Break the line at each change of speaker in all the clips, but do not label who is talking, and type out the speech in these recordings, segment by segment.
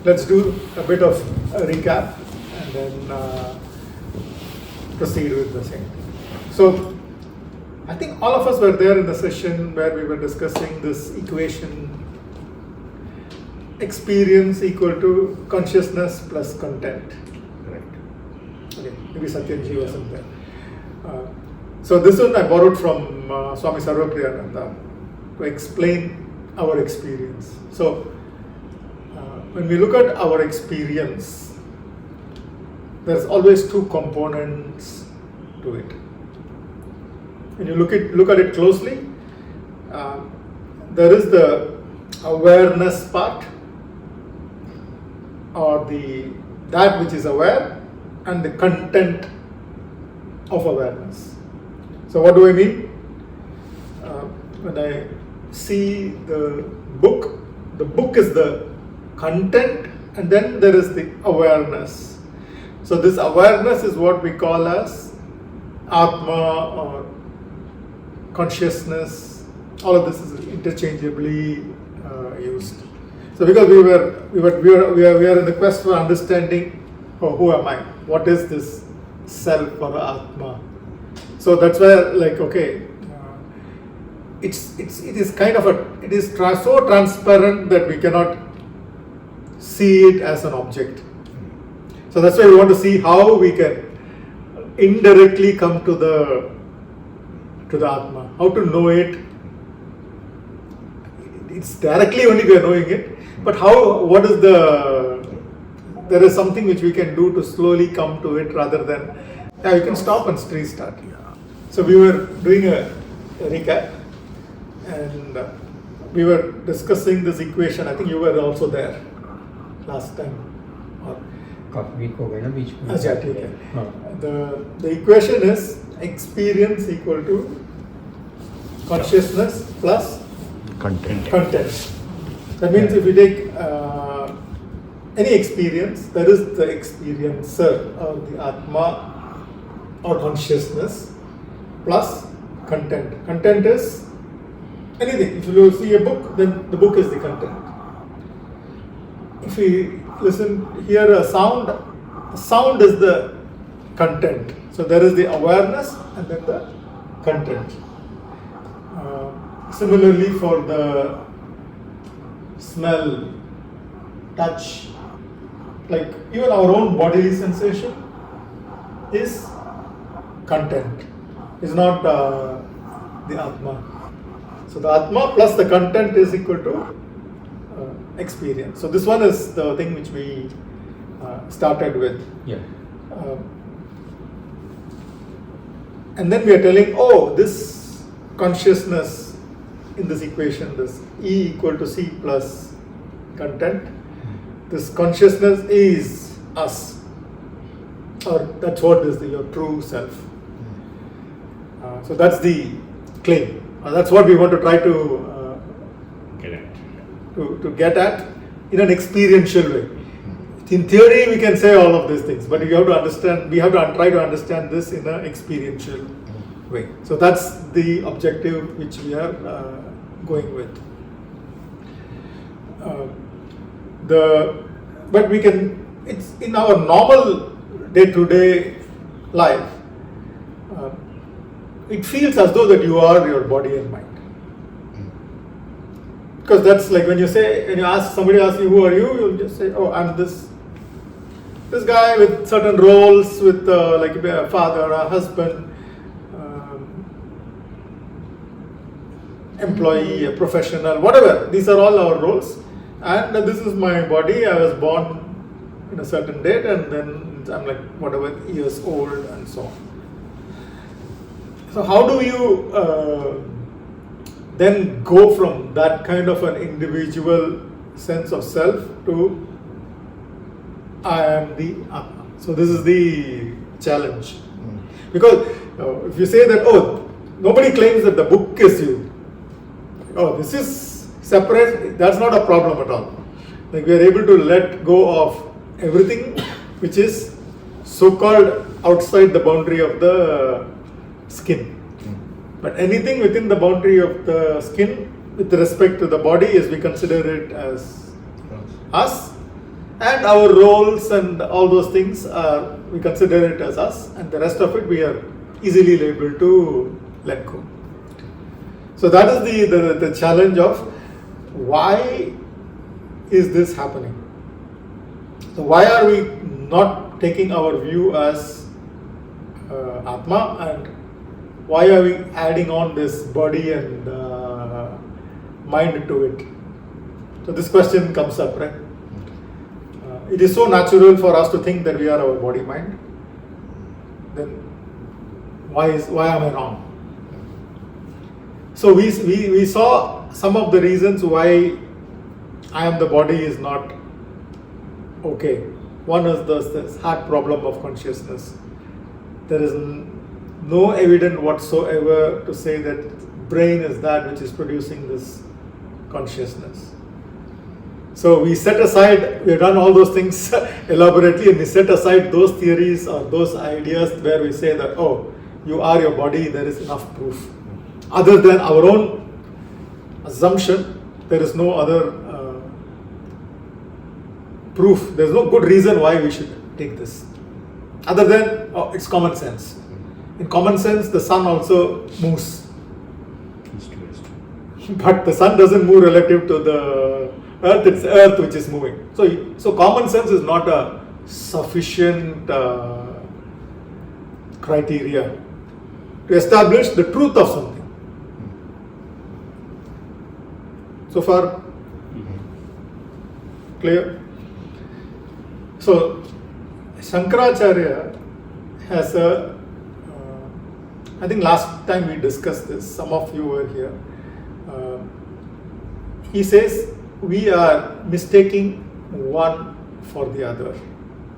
let's do a bit of a recap and then proceed with the same. So I think all of us were there in the session where we were discussing this equation: experience equal to consciousness plus content. Right. Okay, maybe Satyanji wasn't there. So this one I borrowed from Swami Sarvapriyananda to explain our experience. So when we look at our experience, there's always two components to it. When you look at it closely, there is the awareness part, or that which is aware, and the content of awareness. So what do I mean? When I see the book is the content, and then there is the awareness. So this awareness is what we call as Atma or consciousness. All of this is interchangeably used. So because we are in the quest for understanding, who am I? What is this self or Atma? So that's where, like, okay, it is so transparent that we cannot see it as an object. So that's why we want to see how we can indirectly come to the Atma, how to know it. It's directly only we are knowing it, but there is something which we can do to slowly come to it rather than, you can stop and restart. So we were doing a recap and we were discussing this equation. I think you were also there last time. The equation is experience equal to consciousness plus content. That means if we take any experience, there is the experiencer or the Atma or consciousness plus content. Content is anything. If you see a book, then the book is the content. If we hear a sound, the sound is the content. So there is the awareness and then the content. Similarly for the smell, touch, like even our own bodily sensation is content, is not the Atma. So the Atma plus the content is equal to experience. So this one is the thing which we started with.
Yeah.
And then we are telling, this consciousness in this equation, this E equal to C plus content, this consciousness is us, or that's what is your true self. So that's the claim. That's what we want to try to get at in an experiential way. In theory, we can say all of these things, but we have to try to understand this in an experiential way. So that's the objective which we are going with. But we can, it's in our normal day-to-day life, it feels as though that you are your body and mind. Because that's like when somebody asks you, who are you? You'll just say, I'm this guy with certain roles, with like a father, a husband, employee, a professional, whatever. These are all our roles. And this is my body. I was born in a certain date, and then I'm like whatever years old, and so on. So how do you then go from that kind of an individual sense of self to I am the Atma? So this is the challenge. Because if you say that, nobody claims that the book is you. This is separate, that's not a problem at all. Like we are able to let go of everything which is so-called outside the boundary of the skin. But anything within the boundary of the skin with respect to the body is we consider it as us, And our roles and all those things are, we consider it as us, and the rest of it we are easily able to let go. So that is the challenge of why is this happening? So why are we not taking our view as Atma, and why are we adding on this body and mind to it? So this question comes up, right? It is so natural for us to think that we are our body mind. Then why am I wrong? So we saw some of the reasons why I am the body is not okay. One is this heart problem of consciousness. There is no evidence whatsoever to say that brain is that which is producing this consciousness. So we set aside, we have done all those things elaborately, and we set aside those theories or those ideas where we say that, oh, you are your body, there is enough proof. Other than our own assumption, there is no other proof. There is no good reason why we should take this. Other than, oh, it's common sense. In common sense, the sun also moves. But the sun doesn't move relative to the earth, it's earth which is moving. So common sense is not a sufficient criteria to establish the truth of something. So far, clear? So Shankaracharya has I think last time we discussed this, some of you were here. He says we are mistaking one for the other,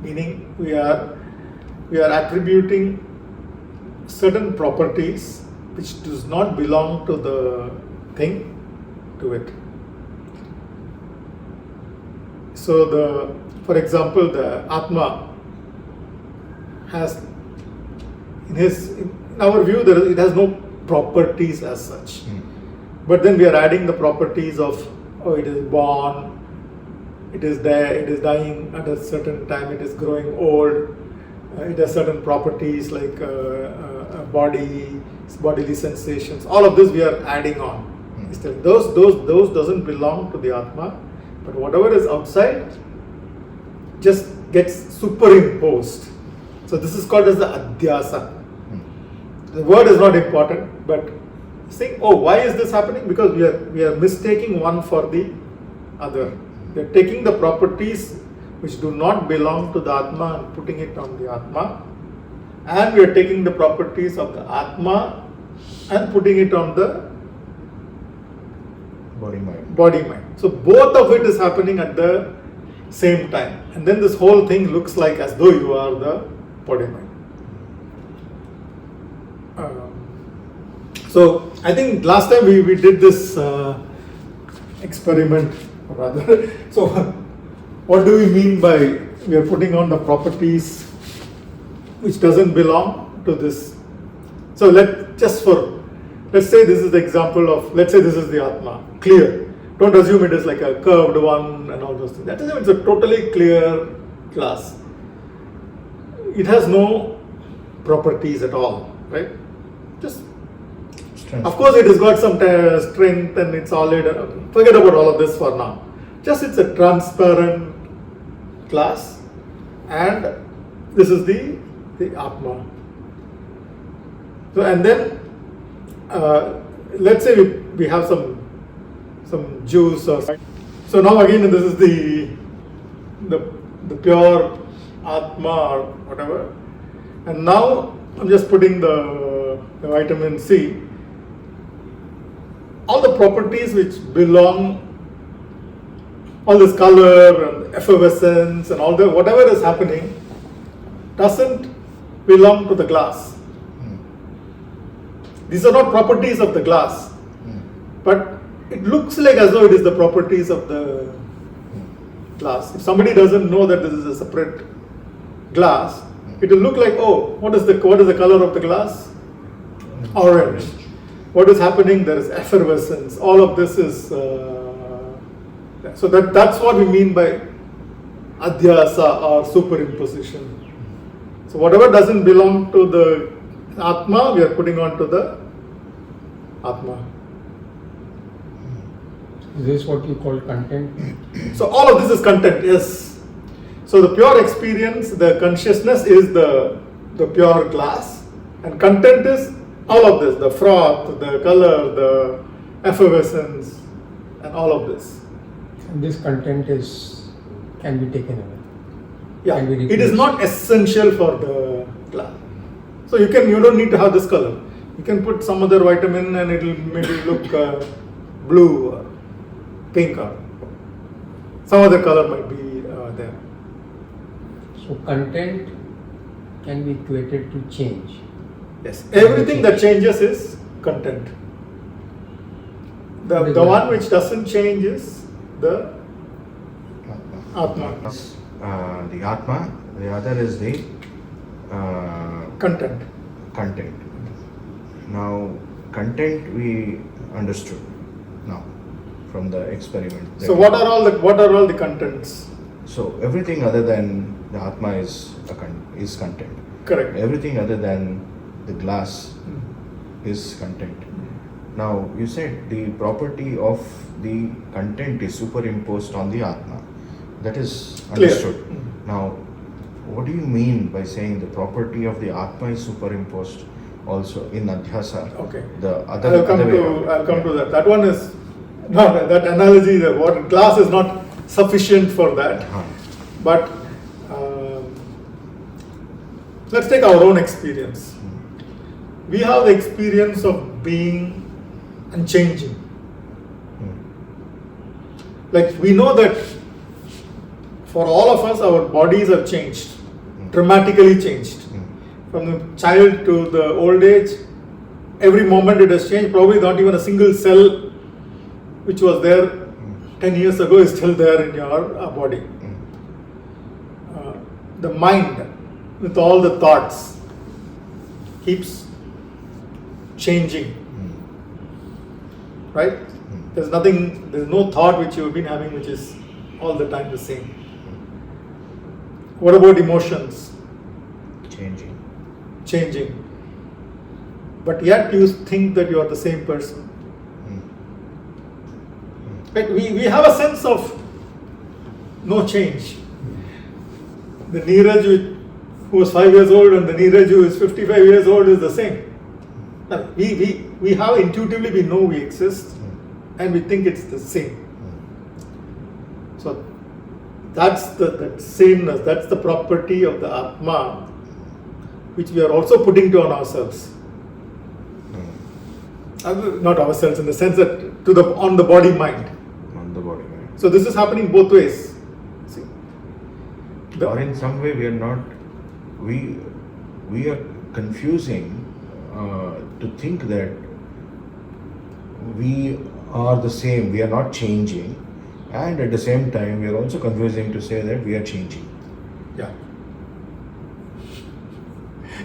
meaning we are attributing certain properties which does not belong to the thing to it. So for example, the Atma has, in our view, it has no properties as such. But then we are adding the properties of, oh, it is born, it is there, it is dying at a certain time, it is growing old, it has certain properties like a body, bodily sensations. All of this we are adding on. Those doesn't belong to the Atma, but whatever is outside just gets superimposed. So this is called as the Adyasa. The word is not important, but saying, oh, why is this happening? Because we are mistaking one for the other. We are taking the properties which do not belong to the Atma and putting it on the Atma, and we are taking the properties of the Atma and putting it on the body mind. So both of it is happening at the same time, and then this whole thing looks like as though you are the body mind. So I think last time we did this experiment rather. So what do we mean by we are putting on the properties which doesn't belong to this? So let's say this is the example of, let's say this is the Atma, clear. Don't assume it is like a curved one and all those things. That is, it's a totally clear glass. It has no properties at all, right? Just strength. Of course, it has got some strength and it's solid. Forget about all of this for now. Just it's a transparent glass, and this is the Atma. So and then let's say we have some juice or so. Now again, this is the pure Atma or whatever, and now I'm just putting the vitamin C. All the properties which belong, all this color and effervescence and all the whatever is happening doesn't belong to the glass. These are not properties of the glass, but it looks like as though it is the properties of the glass. If somebody doesn't know that this is a separate glass, it will look like, oh, what is the color of the glass? Orange. What is happening? There is effervescence. All of this is so that's what we mean by Adyasa or superimposition. So whatever doesn't belong to the Atma, we are putting on to the Atma.
Is this what you call content?
So all of this is content, yes. So the pure experience, the consciousness is the pure glass, and content is all of this, the froth, the color, the effervescence, and all of this.
And this content can be taken away.
Yeah, it is not essential for the glass. So you don't need to have this color. You can put some other vitamin and it will maybe look blue or pink or some other color might be there.
So content can be equated to change.
Yes, everything that changes is content. The one which doesn't change is the Atma.
The Atma, the other is the
Content.
content. Now, content we understood now from the experiment.
So what are all the contents?
So everything other than the Atma is content.
Correct.
Everything other than the glass is content. Now you said the property of the content is superimposed on the Atma. That is
Clear.
understood. Now, what do you mean by saying the property of the Atma is superimposed also in Adyasa?
Okay.
The other
I'll come
way around.
to that. That one is no, that analogy. The water glass is not sufficient for that. But let's take our own experience. We have the experience of being unchanging. Like we know that for all of us, our bodies have changed, dramatically changed. From the child to the old age, every moment it has changed. Probably not even a single cell which was there 10 years ago is still there in your body. The mind, with all the thoughts, keeps changing. Right? There's no thought which you've been having which is all the time the same. What about emotions? Changing. But yet you think that you are the same person. Like we have a sense of no change. The Neeraj who was 5 years old and the Neeraj who is 55 years old is the same. Now, we have intuitively, we know we exist and we think it's the same. So that's that sameness, that's the property of the Atma which we are also putting on ourselves. Not ourselves in the sense that on the body mind.
On the body mind.
So this is happening both ways. See?
Or in some way we are not, we are confusing to think that we are the same, we are not changing, and at the same time we are also confusing to say that we are changing.
Yeah.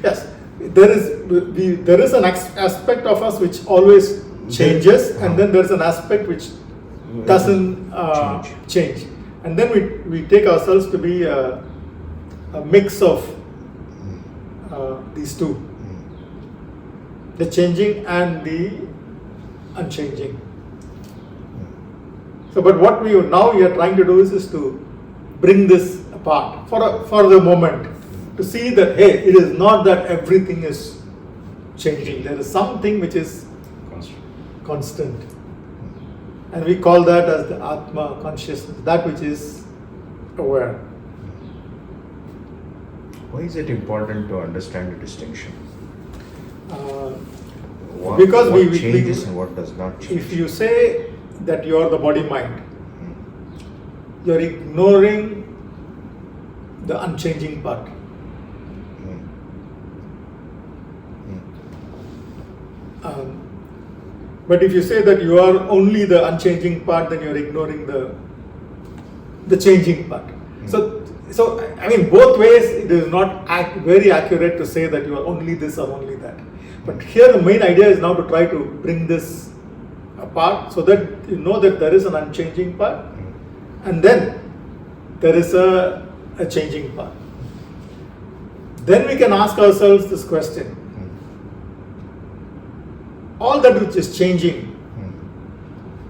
Yes, there is an aspect of us which always changes, and then there is an aspect which doesn't change. And then we take ourselves to be a mix of these two, the changing and the unchanging. So, but what we are trying to do is to bring this apart for the moment, to see that hey, it is not that everything is changing. There is something which is constant. And we call that as the Atma consciousness, that which is aware.
Why is it important to understand the distinction? What changes and what does not change?
If you say that you are the body mind, you are ignoring the unchanging part. But if you say that you are only the unchanging part, then you are ignoring the changing part. So I mean, both ways it is not very accurate to say that you are only this or only that. But here the main idea is now to try to bring this apart so that you know that there is an unchanging part, and then there is a changing part. Then we can ask ourselves this question. All that which is changing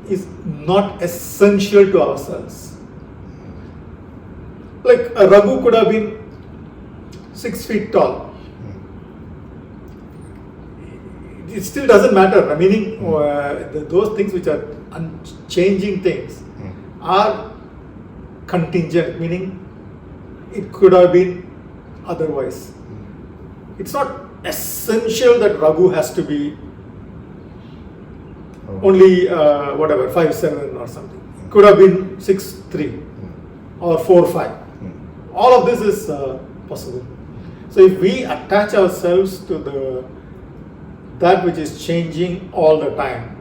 is not essential to ourselves. Like a Raghu could have been 6 feet tall. It still doesn't matter. Meaning, those things which are unchanging things are contingent. Meaning, it could have been otherwise. It's not essential that Raghu has to be only 5'7" or something. Could have been 6'3" or 4'5". All of this is possible. So if we attach ourselves to that which is changing all the time,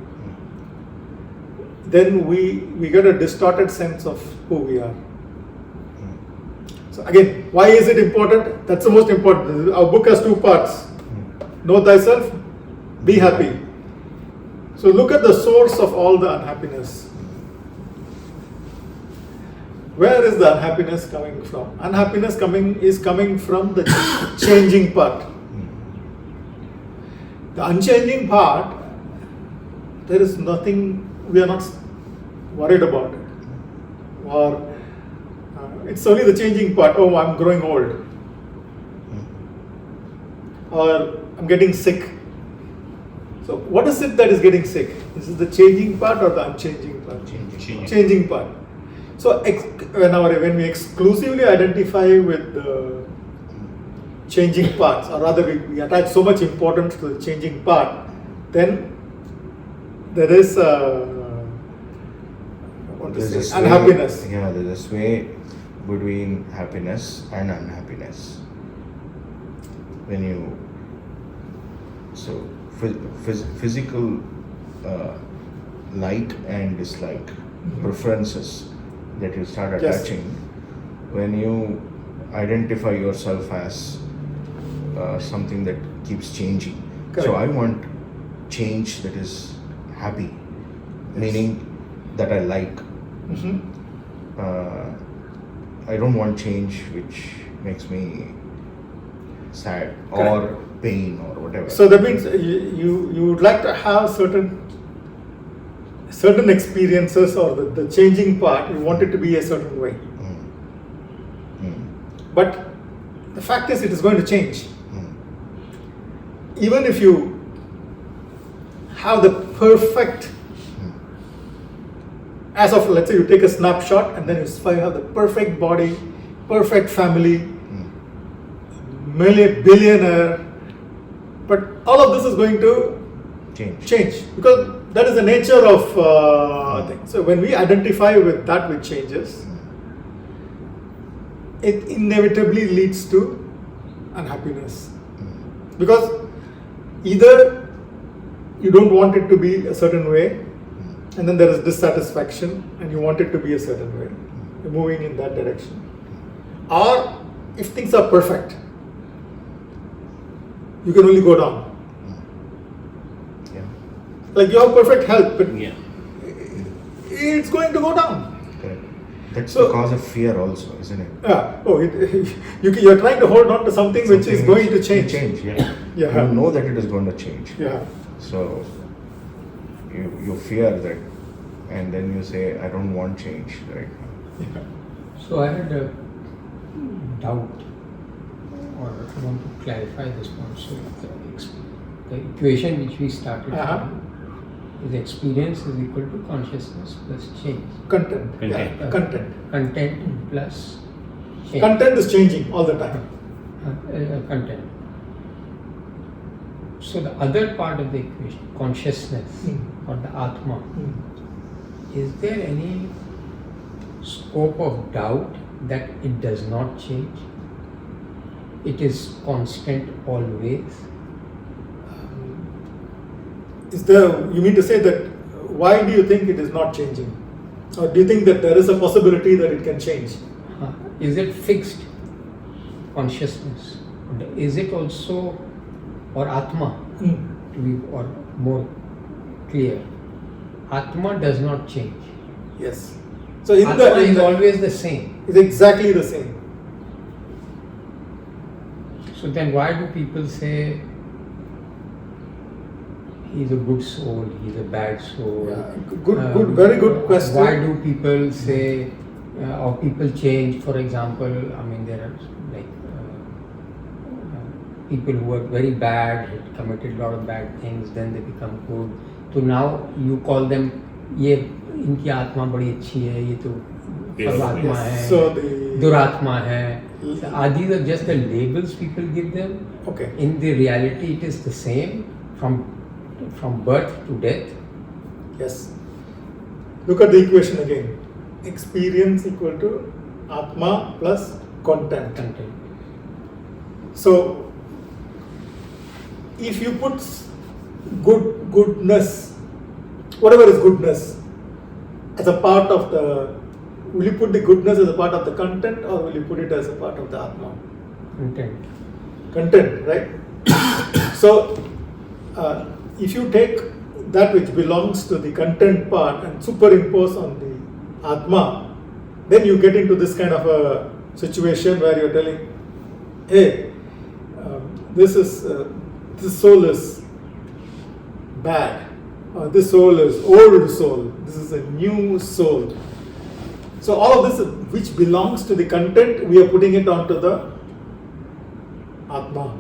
then we get a distorted sense of who we are. So again, why is it important? That's the most important. Our book has 2 parts. Know thyself, be happy. So look at the source of all the unhappiness. Where is the unhappiness coming from? Unhappiness is coming from the changing part. The unchanging part, there is nothing, we are not worried about it. Or it's only the changing part. Oh, I'm growing old. Or I'm getting sick. So what is it that is getting sick? Is it the changing part or the unchanging part? Changing part. So when we exclusively identify with the changing parts, or rather we attach so much importance to the changing part, then there is unhappiness.
Yeah, there's a sway between happiness and unhappiness. When you physical like and dislike, preferences that you start attaching, when you identify yourself as something that keeps changing.
Correct.
So I want change that is happy, meaning that I like. I don't want change which makes me sad or pain or whatever.
So that means you would like to have certain experiences, or the changing part, you want it to be a certain way. But the fact is, it is going to change. Even if you have the perfect, as of, let's say you take a snapshot and then you have the perfect body, perfect family, billionaire, but all of this is going to change because that is the nature of things. So when we identify with that which changes, it inevitably leads to unhappiness. Because either you don't want it to be a certain way, and then there is dissatisfaction, and you want it to be a certain way. You're moving in that direction. Or if things are perfect, you can only go down. Like you have perfect health, but it's going to go down.
Correct. That's the cause of fear also, isn't it?
Yeah. Oh, you're trying to hold on to something which is going to change.
Yeah.
Yeah.
You know that it is going to change.
Yeah.
So you fear that, and then you say, I don't want change right now.
Yeah.
So I had a doubt, or I want to clarify this point. So the equation which we started from is experience is equal to consciousness plus change.
Content. Content.
Content plus change.
Content is changing all the time.
Content. So the other part of the equation, consciousness or the Atma, is there any scope of doubt that it does not change? It is constant always?
You mean to say that why do you think it is not changing? Or do you think that there is a possibility that it can change?
Is it fixed consciousness? Is it also, or Atma, to be or more clear, Atma does not change.
Yes. So in
Atma is always the same.
It's exactly the same.
So then why do people say he's a good soul, he's a bad soul?
Yeah, good, very good question.
Why do people say, or people change? For example, I mean, there are like people who are very bad, had committed a lot of bad things, then they become good. So now you call them, ये इनकी आत्मा बड़ी अच्छी है, ये तो परमात्मा है,
So
दुरात्मा है. Are these are just the labels people give them?
Okay.
In the reality, it is the same from birth to death.
Yes. Look at the equation again. Experience equal to Atma plus content.
Content.
So, if you put goodness, whatever is goodness, as a part of the, will you put the goodness as a part of the content or will you put it as a part of the Atma?
Content.
Content, right? So, if you take that which belongs to the content part and superimpose on the Atma, then you get into this kind of a situation where you're telling, hey, this soul is bad, or this soul is old soul, this is a new soul. So all of this which belongs to the content, we are putting it onto the Atma.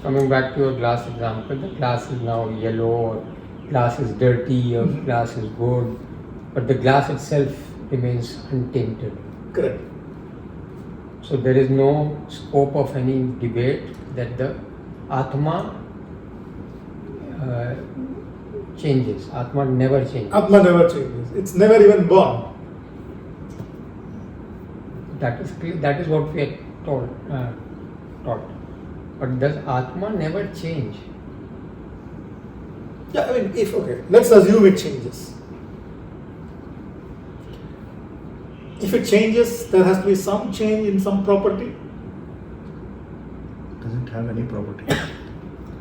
Coming back to your glass example, the glass is now yellow, or glass is dirty, or glass is good, but the glass itself remains untainted.
Correct.
So there is no scope of any debate that the Atma changes. Atma never changes.
Atma never changes. It's never even born.
That is clear. That is what we are taught. But does Atma never change?
Yeah, I mean, let's assume it changes. If it changes, there has to be some change in some property.
Doesn't have any property.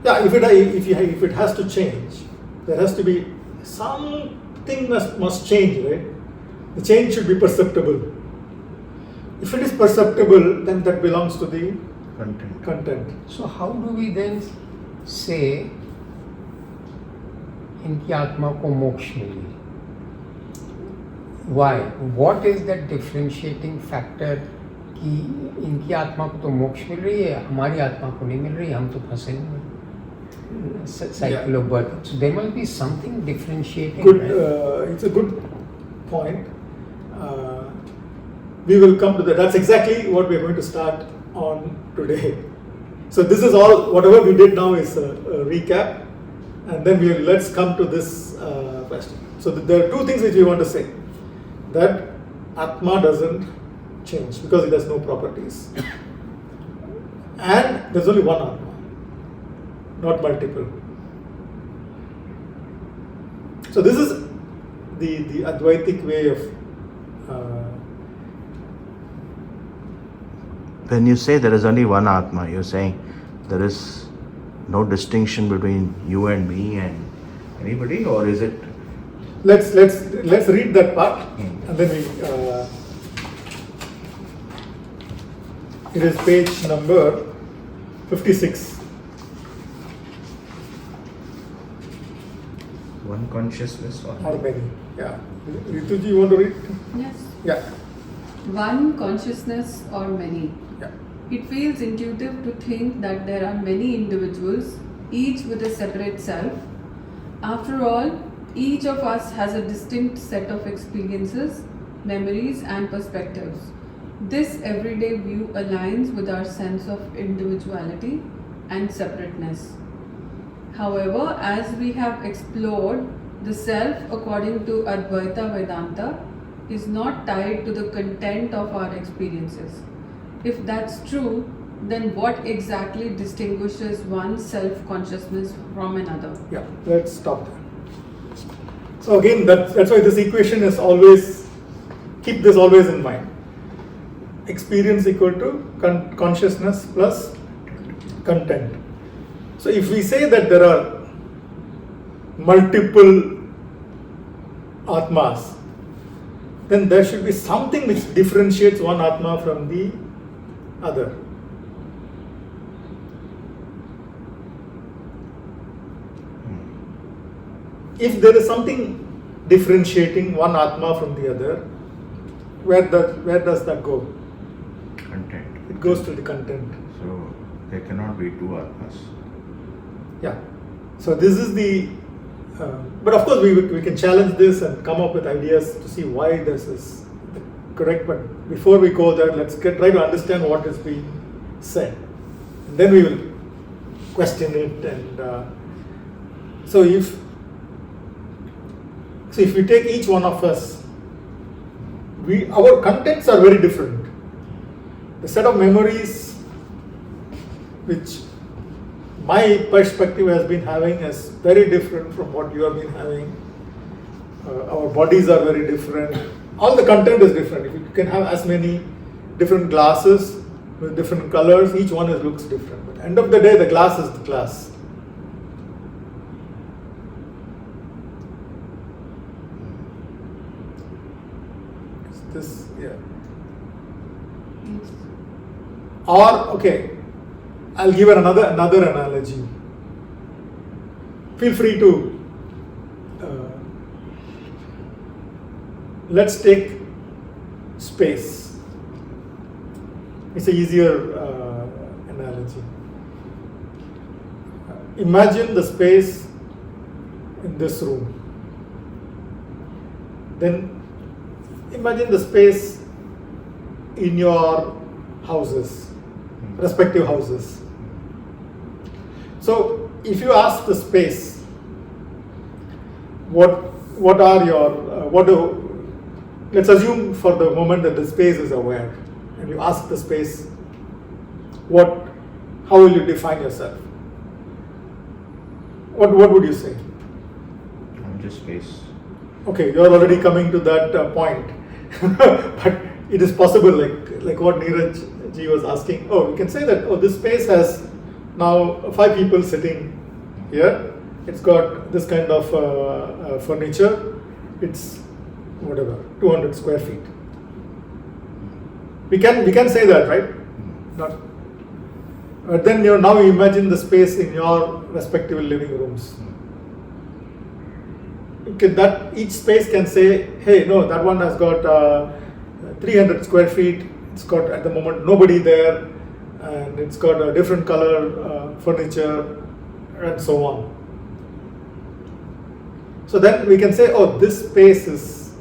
Yeah, if it has to change, there has to be something must change, right? The change should be perceptible. If it is perceptible, then that belongs to the content.
So how do we then say इनकी आत्मा को मोक्ष मिली? Why? What is that differentiating factor कि इनकी आत्मा को तो मोक्ष मिल रही है, हमारी आत्मा को नहीं मिल रही, हम तो फंसे हुए cycle of birth. So there must be something differentiating.
Good.
Right?
It's a good point. We will come to that. That's exactly what we are going to start on today. So this is all, whatever we did now is a recap, and then let's come to this question. So there are two things which we want to say. That Atma doesn't change because it has no properties. And there's only one Atma, not multiple. So this is the Advaitic way of
When you say there is only one Atma, you're saying there is no distinction between you and me and anybody, or is it?
Let's read that part, and then we. It is page number 56.
One consciousness or
Many? Yeah. Rituji, you want to read?
Yes.
Yeah.
One consciousness or many.
Yeah.
It feels intuitive to think that there are many individuals, each with a separate self. After all, each of us has a distinct set of experiences, memories, and perspectives. This everyday view aligns with our sense of individuality and separateness. However, as we have explored, the self, according to Advaita Vedanta, is not tied to the content of our experiences. If that's true, then what exactly distinguishes one self-consciousness from another?
Yeah. Let's stop there. So again, that's why this equation is always, keep this always in mind. Experience equal to consciousness plus content. So if we say that there are multiple Atmas, then there should be something which differentiates one Atma from the other. If there is something differentiating one Atma from the other, where does that go?
Content.
It goes to the content.
So there cannot be two Atmas.
Yeah. So this is the. But of course, we can challenge this and come up with ideas to see why this is correct. But before we go there, let's try to understand what is being said. And then we will question it. And so if we take each one of us, our contents are very different. The set of memories which my perspective has been having is very different from what you have been having. Our bodies are very different. All the content is different. If you can have as many different glasses with different colors, each one looks different. But at the end of the day, the glass is the glass. This, yeah. Or, okay, I'll give another analogy. Feel free to, let's take space. It's an easier analogy. Imagine the space in this room. Then imagine the space in your houses, respective houses. So if you ask the space, what are your, let's assume for the moment that the space is aware, and you ask the space, how will you define yourself? What would you say?
I'm just space.
Okay, you're already coming to that point. But it is possible, like what Neeraj ji was asking. Oh, we can say that, this space has now 5 people sitting here. It's got this kind of furniture. It's whatever, 200 square feet. We can say that, right? Not. But then now you imagine the space in your respective living rooms. Each space can say, hey, no, that one has got 300 square feet. It's got at the moment nobody there, and it's got a different color furniture, and so on. So then we can say, oh, this space has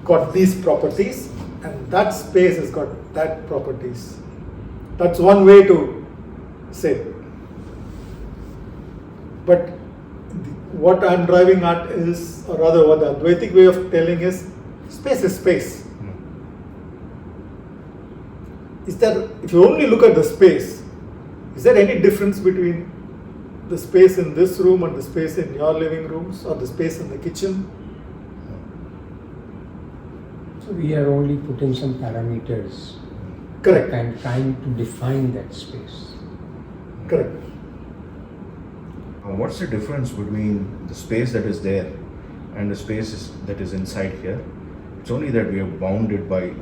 got these properties, and that space has got that properties. That's one way to say. But what I'm driving at is, or rather what the Advaitic way of telling is, space is space. Is there, if you only look at the space, is there any difference between the space in this room and the space in your living rooms, or the space in the kitchen?
So we are only putting some parameters.
Correct.
And trying to define that space.
Correct.
What's the difference between the space that is there and the space that is inside here? It's only that we are bounded by.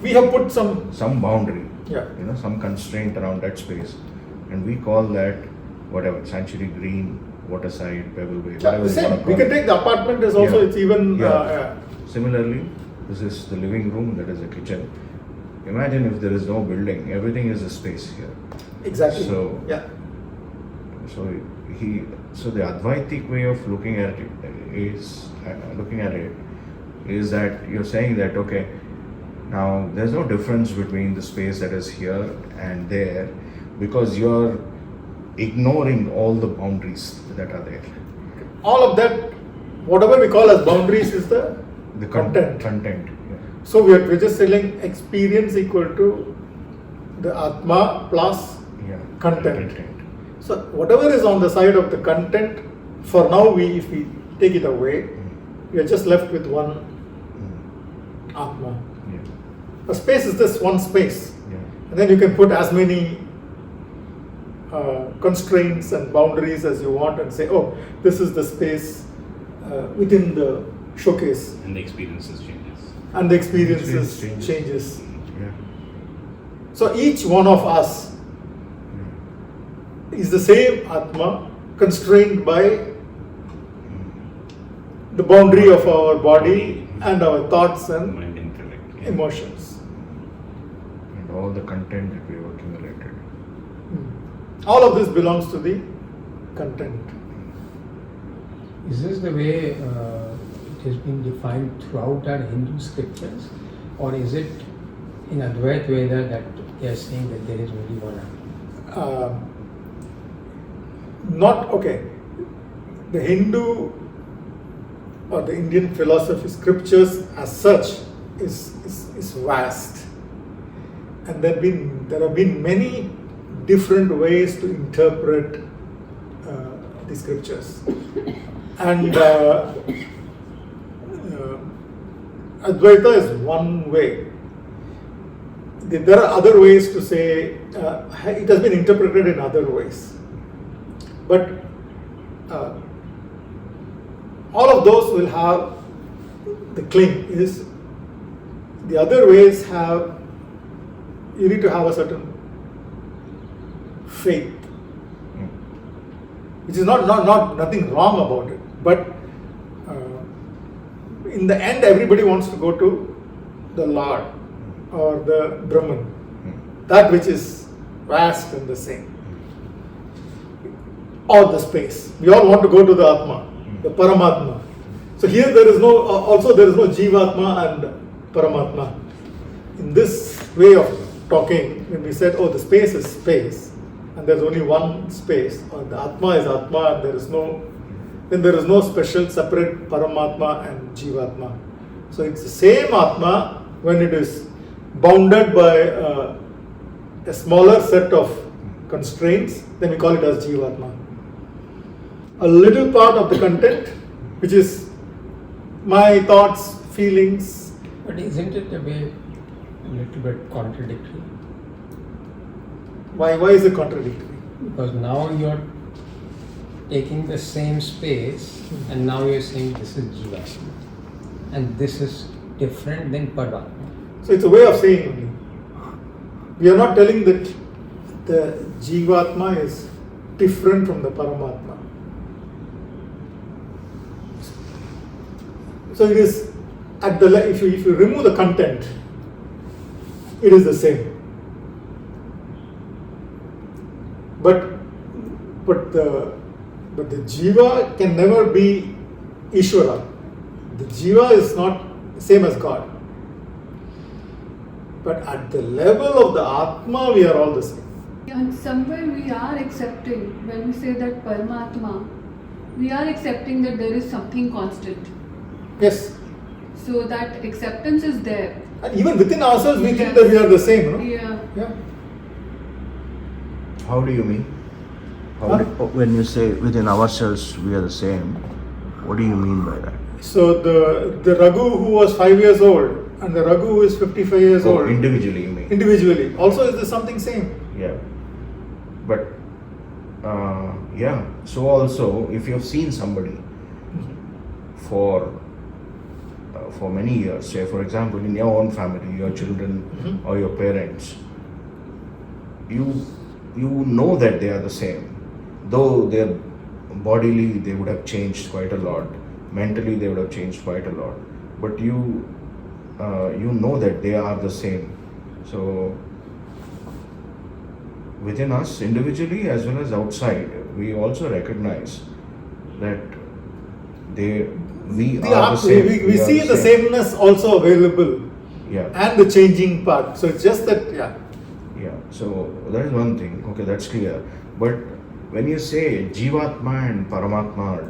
We have put some
boundary.
Yeah.
Some constraint around that space, and we call that whatever, sanctuary green, waterside, pebble way, whatever you want to call
we can take the apartment as also, it's even.
Similarly, this is the living room, that is the kitchen. Imagine if there is no building, everything is a space here.
Exactly.
So,
yeah.
So the Advaitic way of looking at it is that you're saying that, okay, now there's no difference between the space that is here and there, because you're ignoring all the boundaries that are there.
All of that, whatever we call as boundaries, is the content.
Content. Yeah.
So we're just saying experience equal to the Atma plus content. So whatever is on the side of the content, for now, if we take it away, we are just left with one Atma.
Yeah.
A space is just one space.
Yeah.
And then you can put as many constraints and boundaries as you want and say, oh, this is the space within the showcase.
And the experiences changes.
and the experiences
Experience
changes.
Yeah.
So each one of us is the same Atma constrained by the boundary of our body and our thoughts and
Mind, intellect.
emotions.
And all the content that we have accumulated.
All of this belongs to the content.
Is this the way it has been defined throughout our Hindu scriptures, or is it in Advaita Veda that they are saying that there is only one Atma?
Not okay. The Hindu or the Indian philosophy scriptures as such is vast, and there have been many different ways to interpret the scriptures, and Advaita is one way. There are other ways to say it has been interpreted in other ways, but all of those will have the claim is the other ways have you need to have a certain faith, which is not nothing wrong about it, but in the end everybody wants to go to the Lord or the Brahman, that which is vast and the same, or the space. We all want to go to the Atma, the Paramatma. So here there is no Jivatma and Paramatma. In this way of talking, when we said, oh, the space is space, and there's only one space, or the Atma is Atma, and there is no special separate Paramatma and Jivatma. So it's the same Atma when it is bounded by a smaller set of constraints, then we call it as Jivatma. A little part of the content, which is my thoughts, feelings.
But isn't it a way a little bit contradictory?
Why is it contradictory?
Because now you're taking the same space and now you're saying this is Jivatma and this is different than Paramatma.
So it's a way of saying only. We are not telling that the Jivatma is different from the Paramatma. So it is at the if you remove the content, it is the same. But the Jiva can never be Ishvara. The Jiva is not the same as God. But at the level of the Atma, we are all the same.
And somewhere we are accepting, when we say that Paramatma, we are accepting that there is something constant.
Yes.
So that acceptance is there.
And even within ourselves, we think that we are the same, no?
Yeah.
Yeah.
How do you mean? When you say within ourselves we are the same, what do you mean by that?
So the Raghu who was 5 years old and the Raghu who is 55 years old.
Individually you mean?
Individually. Also is there something same?
Yeah. But yeah. So also if you have seen somebody for many years, say for example in your own family, your children or your parents, you know that they are the same, though their bodily they would have changed quite a lot, mentally they would have changed quite a lot, but you know that they are the same. So within us individually as well as outside, we also recognize that we are the same.
We see the sameness also available.
Yeah.
And the changing part. So it's just that, yeah.
Yeah, so that is one thing. Okay, that's clear. But when you say Jivatma and Paramatma are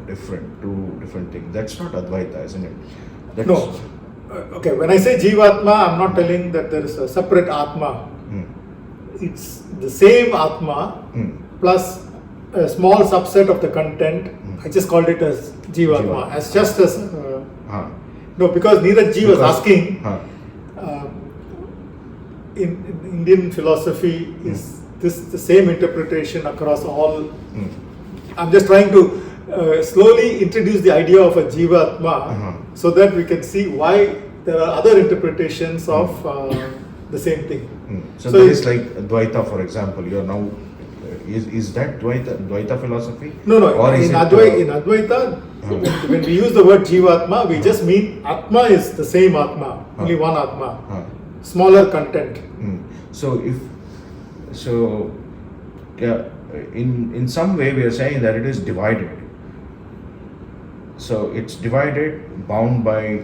two different things, that's not Advaita, isn't it?
No. Okay, when I say Jivatma, I'm not telling that there is a separate Atma. It's the same Atma plus a small subset of the content. I just called it as Jivatma. As just as no, because Neeraj Ji was asking. In Indian philosophy, is this the same interpretation across all? I'm just trying to slowly introduce the idea of a Jivatma so that we can see why there are other interpretations of the same thing.
So,
So
there
it-
is like Dvaita, for example. You are now is that Dvaita philosophy?
No,
Or is
in
it,
Advaita, when we use the word Jivatma, we just mean Atma is the same Atma, only one Atma, smaller content.
Yeah, in some way we are saying that it is divided. So it's divided, bound by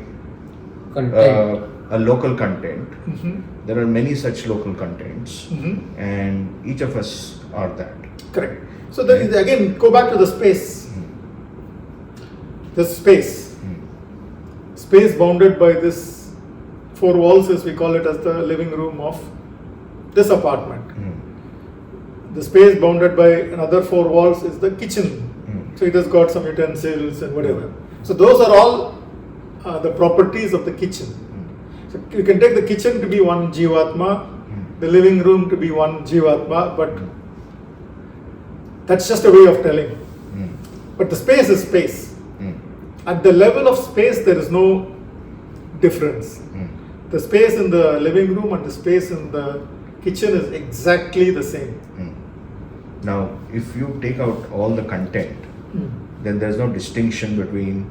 Content.
a local content.
Mhm.
There are many such local contents,
Mhm.
and each of us are that.
Correct. So then again, go back to the space. The space. Space bounded by this four walls, as we call it, as the living room of this apartment. The space bounded by another four walls is the kitchen. So it has got some utensils and whatever. So those are all the properties of the kitchen. So you can take the kitchen to be one Jivatma, the living room to be one Jivatma, but that's just a way of telling. But the space is space. At the level of space, there is no difference. The space in the living room and the space in the kitchen is exactly the same.
Now, if you take out all the content, then there's no distinction between,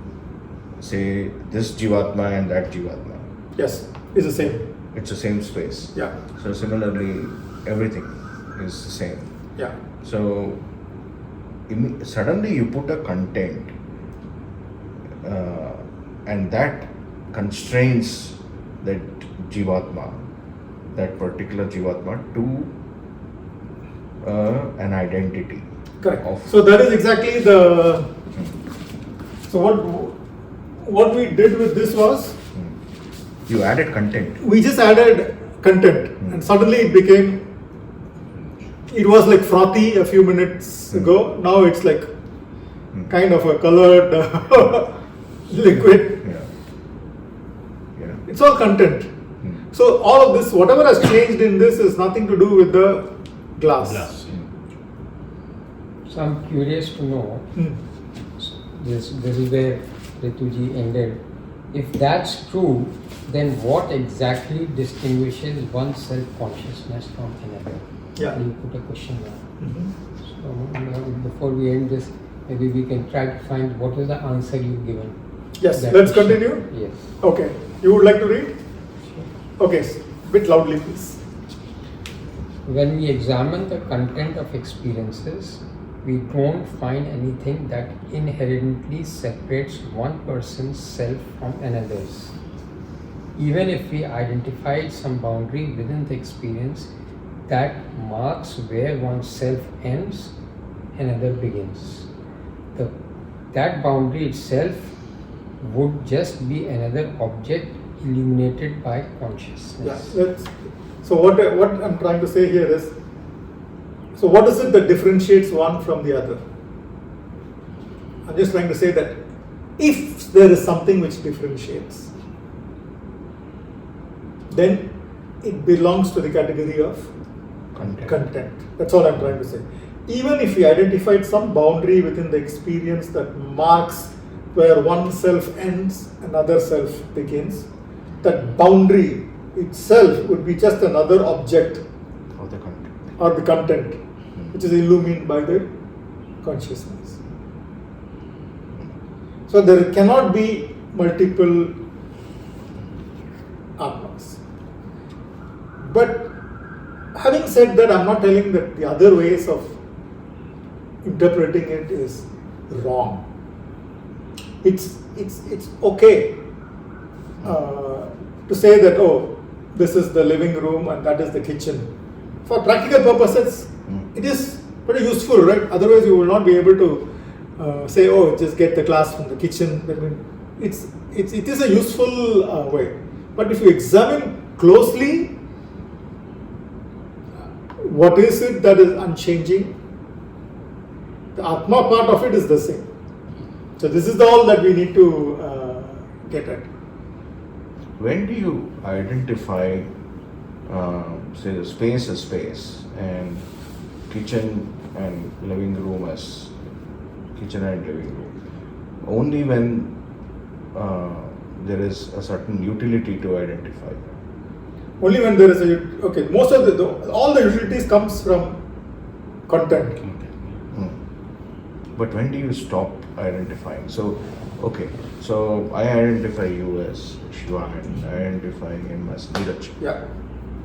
say, this Jivatma and that Jivatma.
Yes, it's the same.
It's the same space.
Yeah,
So similarly, everything is the same.
yeah.
So suddenly you put a content, and that constrains that Jivatma, that particular Jivatma, to an identity.
Correct.
Of-
So that is exactly the. So what we did with this was
You added content.
we just added content, and suddenly it became. It was like frothy a few minutes ago. Now it's like kind of a colored liquid.
Yeah.
It's all content. So all of this, whatever has changed in this, is nothing to do with the glass.
So I'm curious to know,
Hmm.
this is where Rituji ended. If that's true, then what exactly distinguishes one self-consciousness from another?
Yeah.
You put a question mark.
Mhm.
So before we end this, maybe we can try to find what is the answer you've given.
Yes,
That
let's
question.
continue.
Yes.
Okay, you would like to read? Okay, bit loudly, please.
When we examine the content of experiences, we don't find anything that inherently separates one person's self from another's. Even if we identified some boundary within the experience that marks where one's self ends, another begins. That boundary itself would just be another object illuminated by consciousness.
Yeah, so what I'm trying to say here is, so what is it that differentiates one from the other? I'm just trying to say that if there is something which differentiates, then it belongs to the category of content. That's all I'm trying to say. Even if we identified some boundary within the experience that marks where one self ends, another self begins, that boundary itself would be just another object
Of the content.
or the content which is illumined by the consciousness. So there cannot be multiple Atmas. But having said that, I'm not telling that the other ways of interpreting it is wrong. It's okay to say that, oh, this is the living room and that is the kitchen. For practical purposes, it is very useful, right? Otherwise, you will not be able to say, oh, just get the glass from the kitchen. I mean, it is a useful way. But if you examine closely, what is it that is unchanging? The Atma part of it is the same. So this is all that we need to get at.
When do you identify, say, the space as space and kitchen and living room as kitchen and living room? Only when there is a certain utility to identify.
Only when there is a most of all the utilities comes from content.
But when do you stop identifying? So, okay, so I identify you as Shiva and I identify him as Neeraj.
Yeah.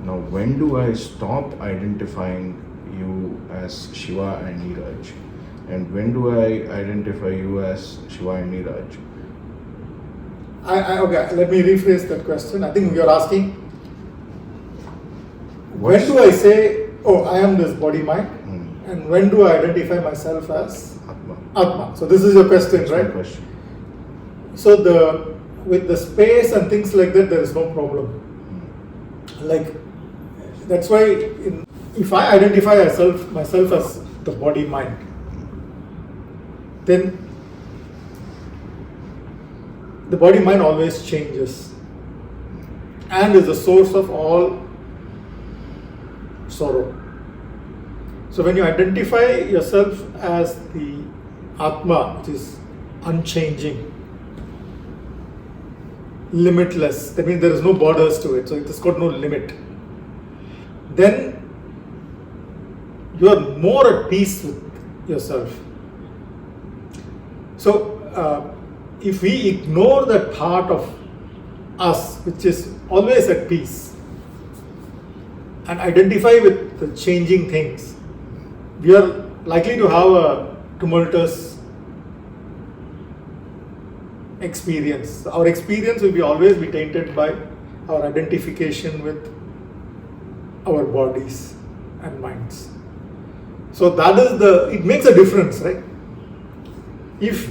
Now, when do I stop identifying you as Shiva and Neeraj? And when do I identify you as Shiva and Neeraj?
Okay, let me rephrase that question. I think you're asking, when
What's-
do I say, oh, I am this body mind?
Hmm.
And when do I identify myself as
Atma.
Atma? So this is your question,
That's my
right?
question.
So with the space and things like that, there is no problem. Like, that's why if I identify myself as the body mind, then the body mind always changes and is the source of all sorrow. So when you identify yourself as the Atma, which is unchanging, limitless, that means there is no borders to it, so it has got no limit, then you are more at peace with yourself. So if we ignore that part of us which is always at peace and identify with the changing things, we are likely to have a tumultuous experience. Our experience will always be tainted by our identification with our bodies and minds. So that is it makes a difference, right? If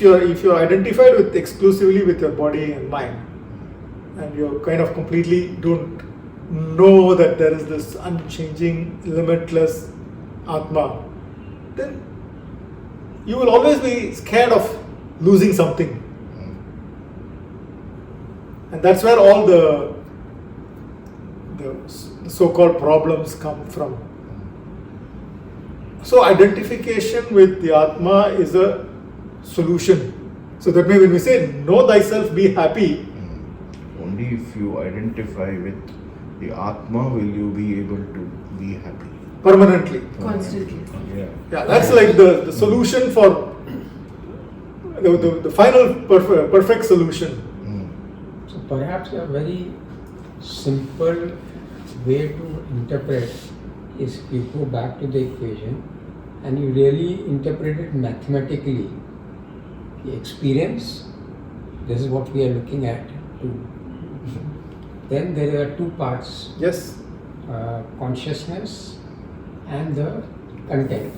you're identified with exclusively with your body and mind, and you kind of completely don't know that there is this unchanging, limitless Atma, then you will always be scared of losing something. And that's where all the so-called problems come from. So identification with the Atma is a solution. So that means when we say know thyself, be happy,
Only if you identify with the Atma will you be able to be happy.
permanently.
Constantly.
Yeah.
Yeah, that's like the solution for the final perfect solution.
So perhaps a very simple way to interpret is you go back to the equation and you really interpret it mathematically. The experience, this is what we are looking at. Then there are two parts,
Yes.
consciousness and the content.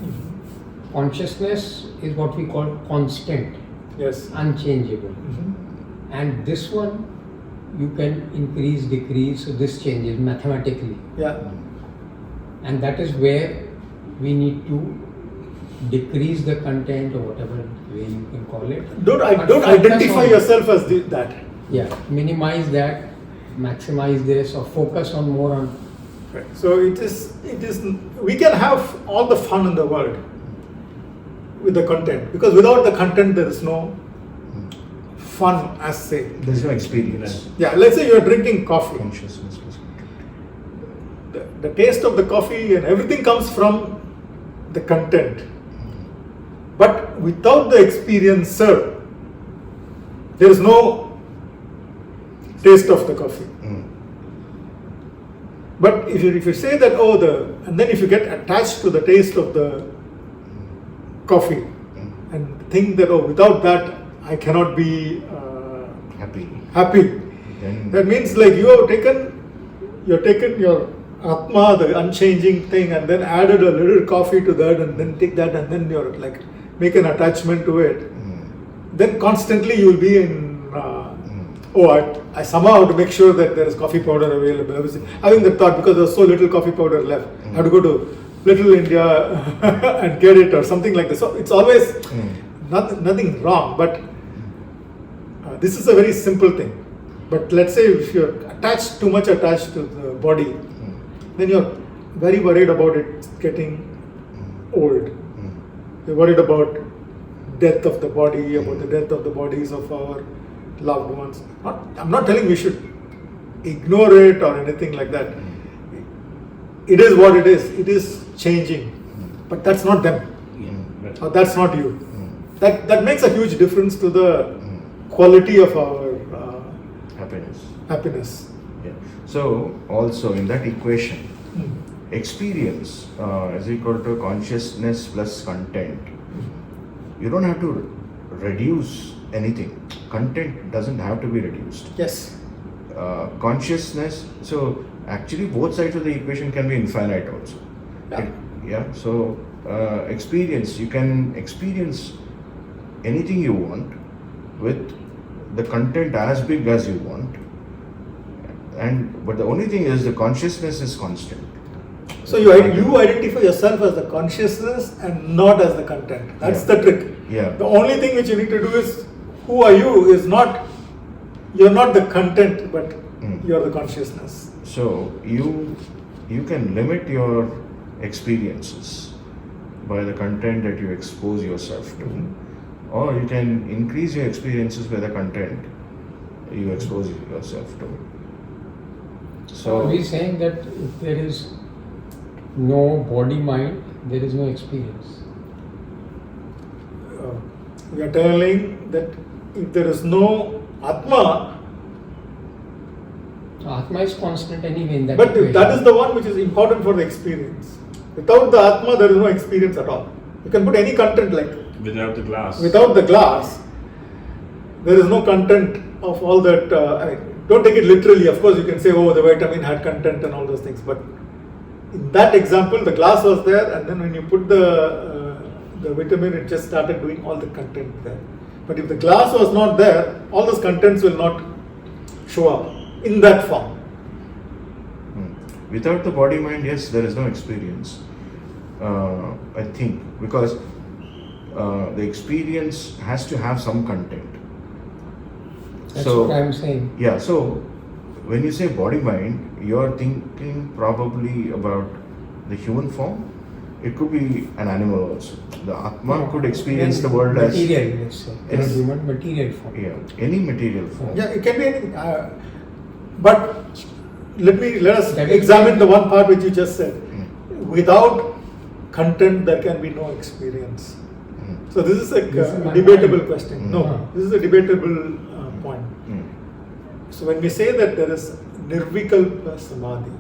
Consciousness is what we call constant,
Yes.
unchangeable. And this one you can increase, decrease, so this changes mathematically.
Yeah.
And that is where we need to decrease the content or whatever way you can call it.
Don't
But focus
identify
on-
yourself as that.
Yeah, minimize that, maximize this, or focus on more on.
Right. So it is. We can have all the fun in the world with the content, because without the content there is no fun as say.
There's no experience.
Yeah. Let's say you are drinking coffee.
Consciousness.
The taste of the coffee and everything comes from the content. But without the experiencer, there is no taste of the coffee. But if you say that, and then if you get attached to the taste of the coffee and think that, without that I cannot be happy.
Then
That means like you've taken your Atma, the unchanging thing, and then added a little coffee to that, and then take that, and then you're like make an attachment to it. Then constantly you will be in. I somehow have to make sure that there is coffee powder available. I was having the thought because there's so little coffee powder left. I have to go to Little India and get it or something like this. So it's always nothing wrong, but this is a very simple thing. But let's say if you're too much attached to the body, then you're very worried about it getting old. You're worried about death of the body, about the death of the bodies of our loved ones. I'm not telling we should ignore it or anything like that. It is what it is. It is changing, but that's not them, or that's not you. That makes a huge difference to the quality of our happiness.
Yeah. So also in that equation, experience is equal to consciousness plus content. You don't have to reduce anything. Content doesn't have to be reduced.
Yes.
Consciousness, so actually both sides of the equation can be infinite also. So experience, you can experience anything you want with the content as big as you want, but the only thing is the consciousness is constant.
So you identify yourself as the consciousness and not as the content. That's the trick.
Yeah.
The only thing which you need to do is, who are you is not, you're not the content, but you're the consciousness.
So you can limit your experiences by the content that you expose yourself to, or you can increase your experiences by the content you expose yourself to. So
are we saying that if there is no body-mind, there is no experience?
We are telling that if there is no Atma,
Atma is constant anyway in that
but
equation.
that is the one which is important for the experience. Without the Atma, there is no experience at all. You can put any content like
Without the glass.
Without the glass, there is no content of all that. Don't take it literally. Of course, you can say, oh, the vitamin had content and all those things. But in that example, the glass was there, and then when you put the vitamin, it just started doing all the content there. But if the glass was not there, all those contents will not show up in that form.
Without the body mind, yes, there is no experience. I think because the experience has to have some content.
That's
So
what I'm saying.
yeah, so when you say body mind, you're thinking probably about the human form. It could be an animal also. The Atma could experience the world as
material, let's say.
Yes.
Human material form.
Any material form.
Yeah, it can be anything. But let us
That is
examine the one part which you just said. Without content, there can be no experience. So this is a
This is my
debatable
point.
question. No, this is a debatable point. So when we say that there is nirvikalpa samadhi,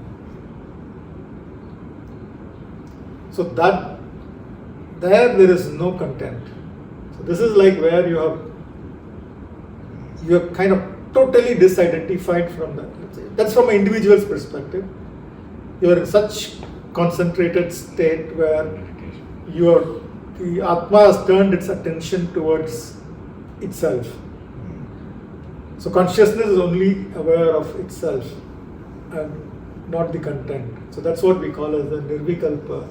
so that there is no content. So this is like where you are kind of totally disidentified from that. That's from an individual's perspective. You are in such concentrated state where the Atma has turned its attention towards itself. So consciousness is only aware of itself and not the content. So that's what we call as the nirvikalpa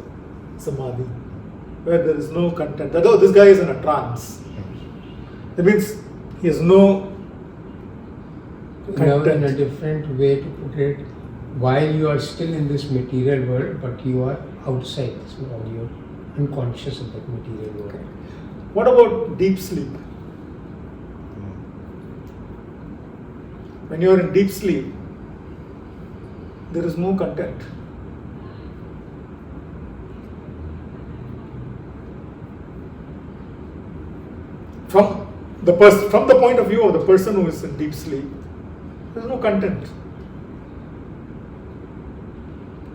samadhi, where there is no content. That, oh, this guy is in a trance. That means he has no
Now, in a
content.
different way to put it, while you are still in this material world, but you are outside this world, you are unconscious of that material world.
What about deep sleep? When you are in deep sleep, there is no content. From the point of view of the person who is in deep sleep, there is no content.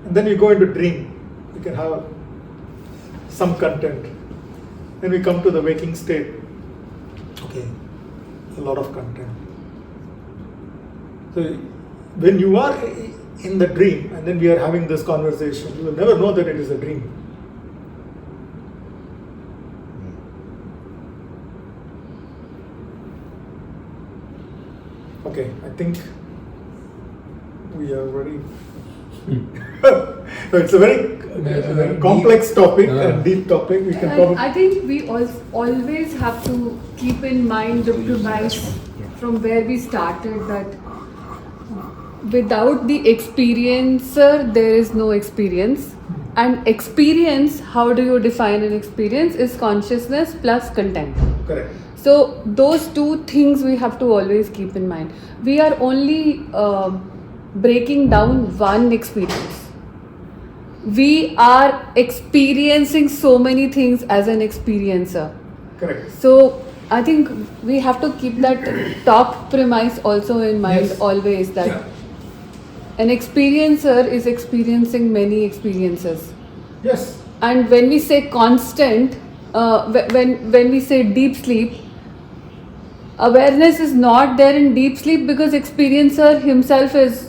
And then you go into dream, you can have some content. Then we come to the waking state. Okay, a lot of content. So when you are in the dream and then we are having this conversation, you will never know that it is a dream. Okay, I think we are ready. So it's a very complex topic and deep topic. We can probably.
I think we always have to keep in mind the premise from where we started, that without the experiencer, there is no experience. And experience, how do you define an experience, is consciousness plus content.
Correct.
So those two things we have to always keep in mind. We are only breaking down one experience. We are experiencing so many things as an experiencer.
Correct.
So I think we have to keep that top premise also in mind
Yes.
always, that
Yeah.
an experiencer is experiencing many experiences.
Yes.
And when we say constant, when we say deep sleep, awareness is not there in deep sleep because experiencer himself is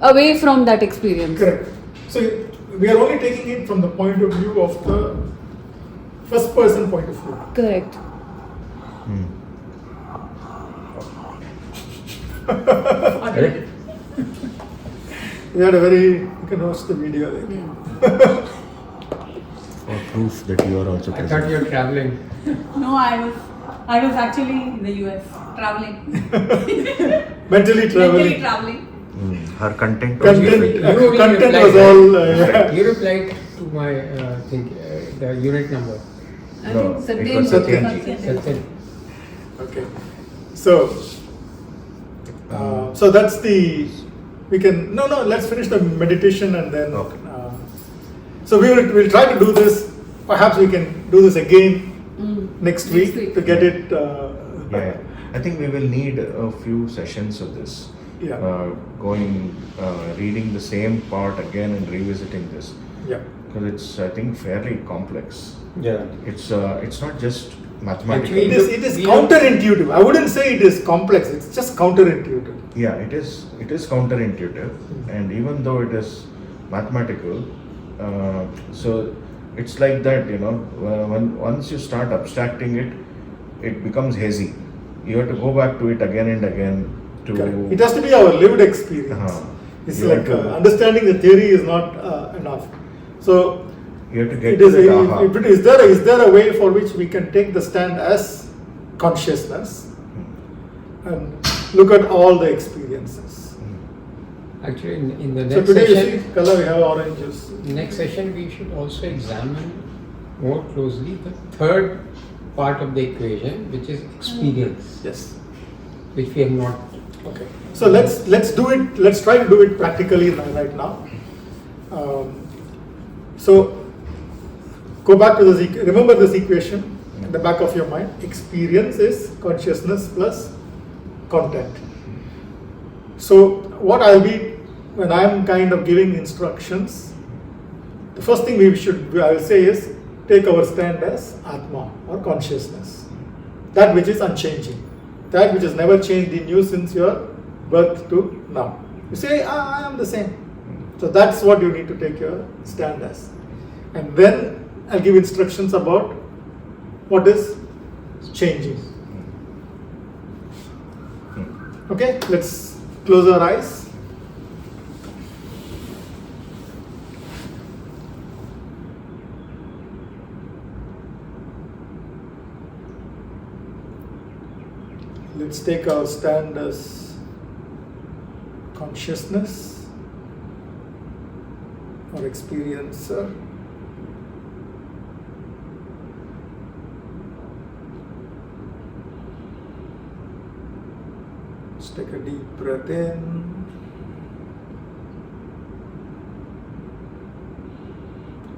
away from that experience.
Correct. So we are only taking it from the point of view of the first person point of view.
Correct.
Correct?
We had a very, you can watch the video later.
For proof that you are also
I thought
present.
you were traveling.
No, I was actually in the US traveling.
Mentally traveling.
Mentally traveling.
Her content was
Content,
different.
You
content
replied,
was
right?
all. Yeah.
You replied to my the unit number.
I
No,
think
it was
Satyanji.
Satyan.
Okay. So, so that's the. We can no. Let's finish the meditation and then.
Okay.
So we'll try to do this. Perhaps we can do this again next week to get it.
Yeah, I think we will need a few sessions of this.
Yeah.
Reading the same part again and revisiting this,
Yeah.
because it's, I think, fairly complex.
Yeah.
It's not just mathematical.
Actually,
It is
We-
counterintuitive. I wouldn't say it is complex. It's just counterintuitive.
Yeah, it is counterintuitive, and even though it is mathematical, so it's like that, when once you start abstracting it, it becomes hazy. You have to go back to it again and again to.
Correct. It has to be our lived experience. It's
You
like
have to-
understanding the theory is not enough. So
You have to get
it
to
is.
that aha.
Is there a way for which we can take the stand as consciousness and look at all the experiences?
Actually, in the
So
next
today you
session,
see color. We have orange juice.
next session we should also examine more closely the third part of the equation, which is experience,
Yes.
which we have not.
Okay. So let's do it. Let's try to do it practically right now. So go back to this. Remember this equation in the back of your mind. Experience is consciousness plus content. So what I'll be when I'm kind of giving instructions, the first thing I will say is take our stand as Atma or consciousness, that which is unchanging, that which has never changed in you since your birth to now. You say, I am the same. So that's what you need to take your stand as. And then I'll give instructions about what is changing. Okay, let's close our eyes. Let's take our stand as consciousness or experiencer. Let's take a deep breath in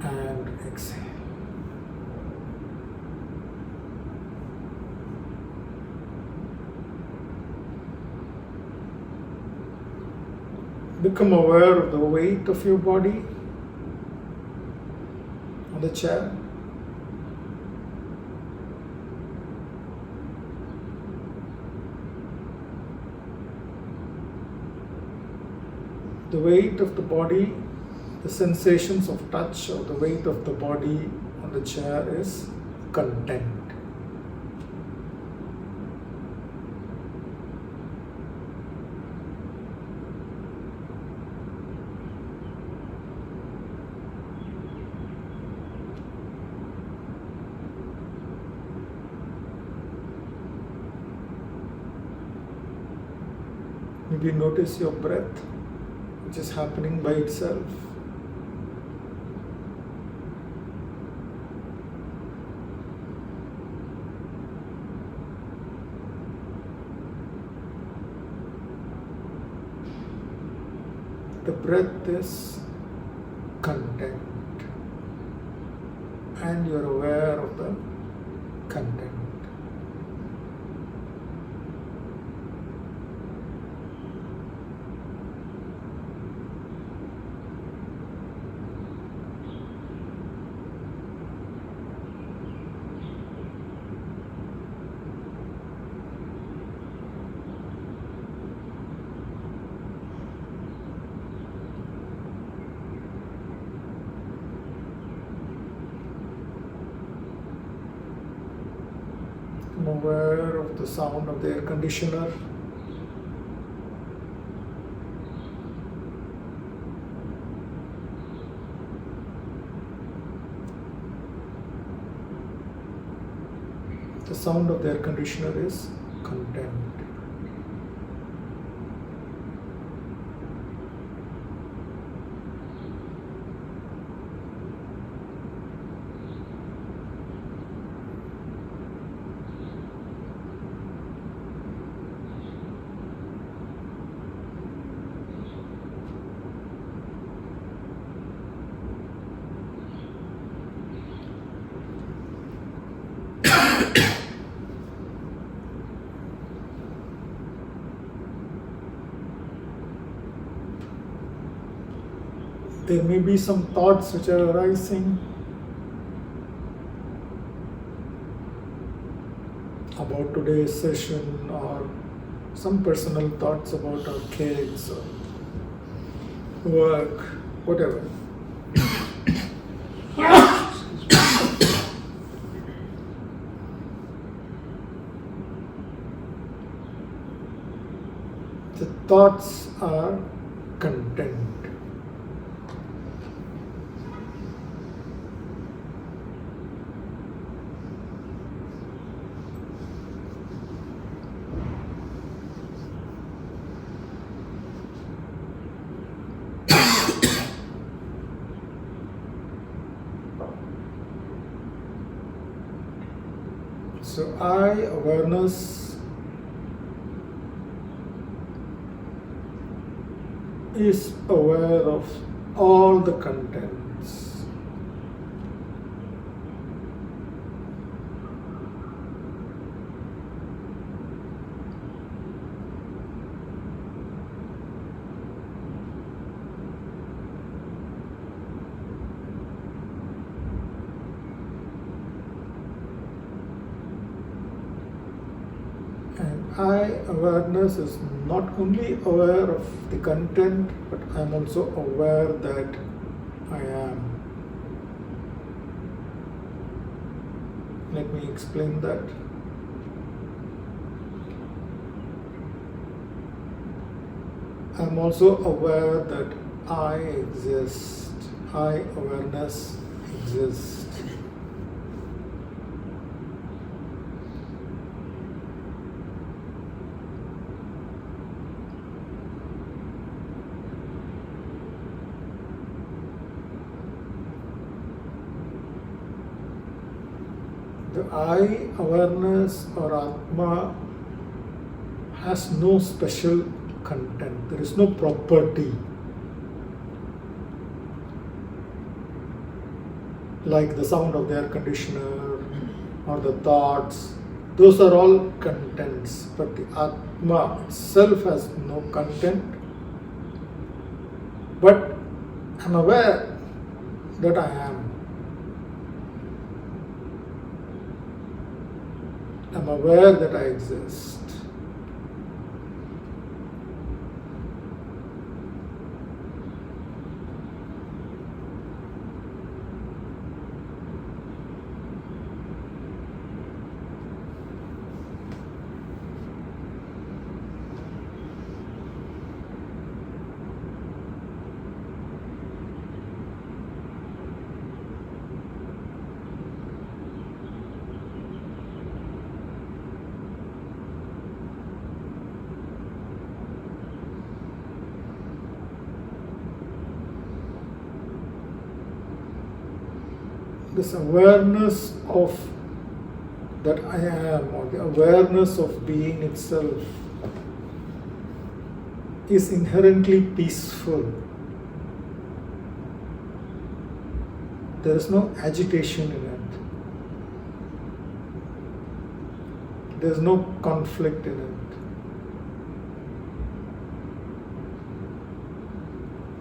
and exhale. Become aware of the weight of your body on the chair. The weight of the body, the sensations of touch or the weight of the body on the chair is content. Maybe notice your breath, which is happening by itself. breath is content, and you're aware of the content. I'm aware of the sound of the air conditioner. The sound of the air conditioner is content. There may be some thoughts which are arising about today's session, or some personal thoughts about our kids or work, whatever. The thoughts are content. So I awareness is aware of all the contents. And I awareness is not only aware of the content, but I'm also aware that I am. Let me explain that. I'm also aware that I exist. I awareness exists. The I awareness or Atma has no special content. There is no property. Like the sound of the air conditioner or the thoughts. Those are all contents. But the Atma itself has no content. But I'm aware that I am. I'm aware that I exist. This awareness of that I am, or the awareness of being itself, is inherently peaceful. there is no agitation in it. There is no conflict in it.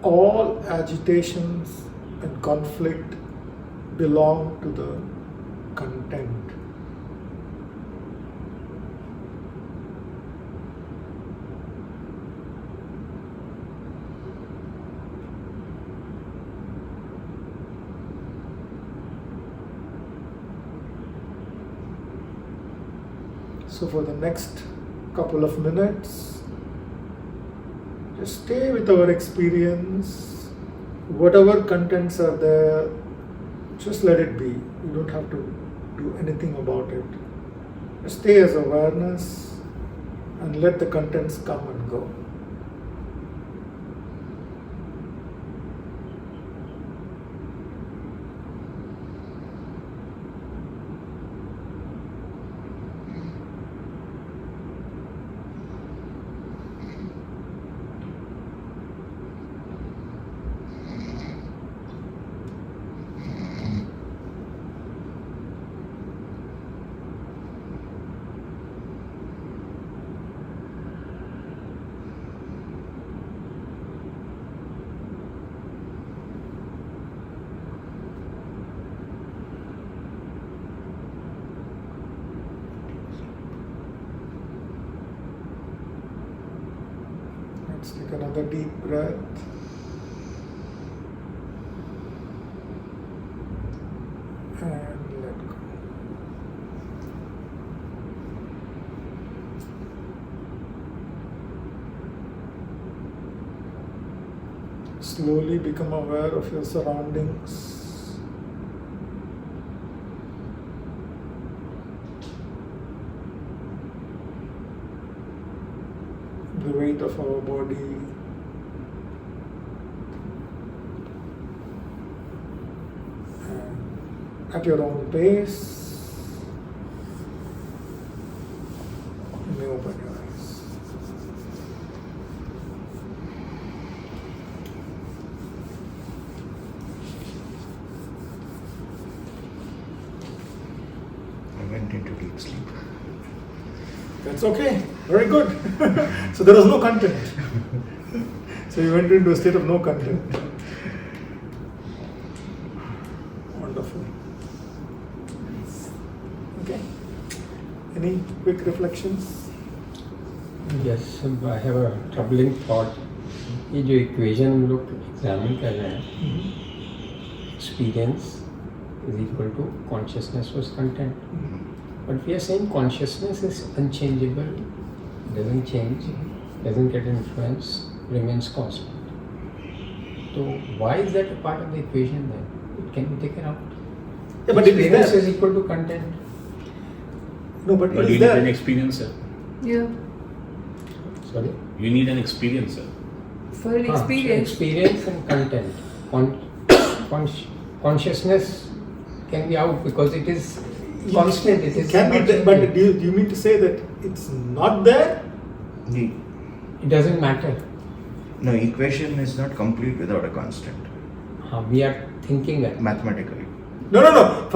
All agitations and conflict belong to the content. So for the next couple of minutes, just stay with our experience. Whatever contents are there, just let it be. You don't have to do anything about it. Just stay as awareness and let the contents come and go. Let's take another deep breath. And let go. Slowly become aware of your surroundings. The weight of our body. And at your own pace, you may open your eyes.
I went into deep sleep.
That's okay. Very good. So there was no content. So you went into a state of no content. Wonderful. Okay. Any quick reflections?
Yes, I have a troubling thought. ये जो equation हम लोग examine कर रहे हैं, experience is equal to consciousness was content. But we are saying consciousness is unchangeable, doesn't change, doesn't get influenced, remains constant. So why is that a part of the equation then? It can be taken out.
Yeah, but it is
Experience
there.
is equal to content.
No, but
But
it
you
is
need
there.
an experiencer.
Yeah.
Sorry?
You need an experiencer.
For an experience.
Experience and content. Consciousness can be out because it is constant. It is
can be
not
there, but
changing.
do you mean to say that it's not there?
The
It doesn't matter.
no equation is not complete without a constant.
We are thinking that.
Mathematically.
No.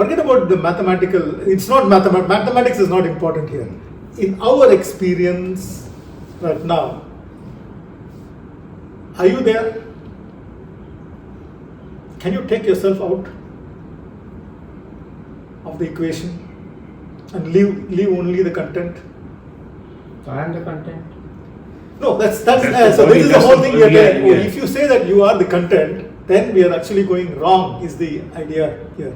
Forget about the mathematical. It's not mathematics is not important here. In our experience right now, are you there? Can you take yourself out of the equation and leave only the content?
I am the content.
No, that's
That's the
so
body,
this is the
that's
whole
the
thing we are
body, yeah,
telling. Oh,
yeah.
if you say that you are the content, then we are actually going wrong. Is the idea here?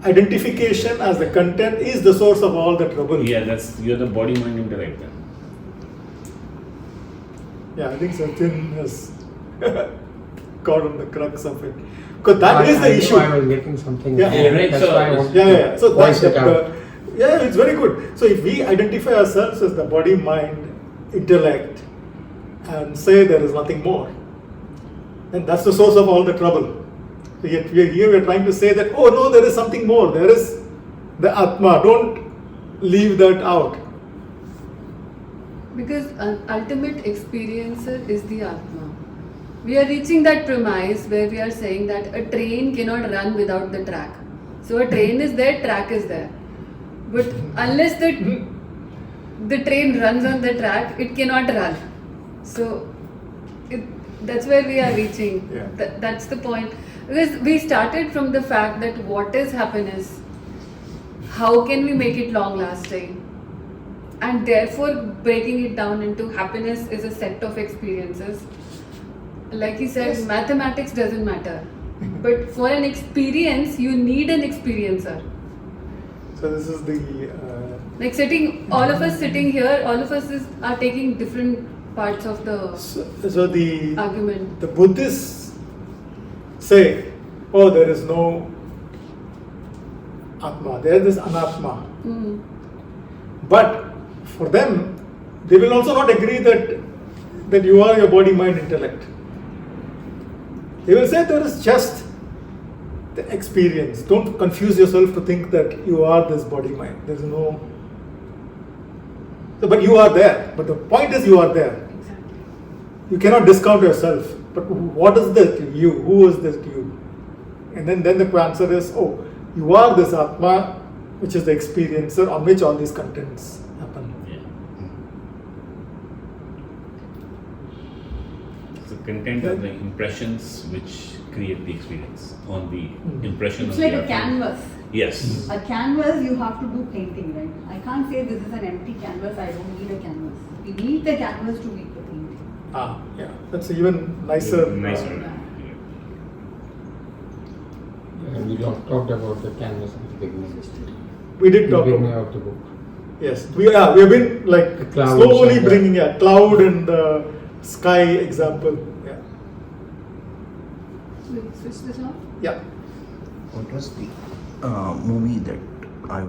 Identification as the content is the source of all the trouble.
Yeah, you're the body-mind intellect.
Yeah, I think Satyan has got on the crux of it. Because that is the
I knew
issue.
I was getting something.
Yeah.
wrong.
Right,
That's
so-
why I wanted
Yeah.
to
So
voice
that's
it out.
yeah, it's very good. So if we identify ourselves as the body, mind, intellect, and say there is nothing more, then that's the source of all the trouble. So yet we are trying to say that, oh no, there is something more. There is the Atma. Don't leave that out.
Because an ultimate experiencer is the Atma. We are reaching that premise where we are saying that a train cannot run without the track. So a train is there, track is there. But unless the train runs on the track, it cannot run. So that's where we are reaching.
Yeah.
That's the point. Because we started from the fact that what is happiness? How can we make it long lasting? And therefore breaking it down into happiness is a set of experiences. Like he said,
Yes.
mathematics doesn't matter. But for an experience, you need an experiencer.
So this is the
Like all of us sitting here, all of us are taking different parts of the
so the
argument.
the Buddhists say, oh, there is no Atma, there is Anatma.
Mm.
But for them, they will also not agree that you are your body, mind, intellect. They will say there is just the experience. Don't confuse yourself to think that you are this body, mind. There is no. So, but you are there. But the point is, you are there.
Exactly.
You cannot discount yourself. But what is this you? Who is this you? And then the answer is, oh, you are this Atma, which is the experiencer on which all these contents happen.
Yeah. The content of the impressions which create the experience on the impression
It's
of
like
the
a canvas.
Yes.
A canvas, you have to do painting, right? I can't say this is an empty canvas, I don't need a canvas. We need the canvas to make the painting.
Ah, yeah. That's even nicer.
Nicer.
We talked about the canvas at the beginning.
We did
The
talk
beginning
about.
of the book.
Yes, we have been
The
like
clouds
slowly
and the-
bringing a cloud and the sky example. Yeah,
Switch this off.
yeah.
What was the movie that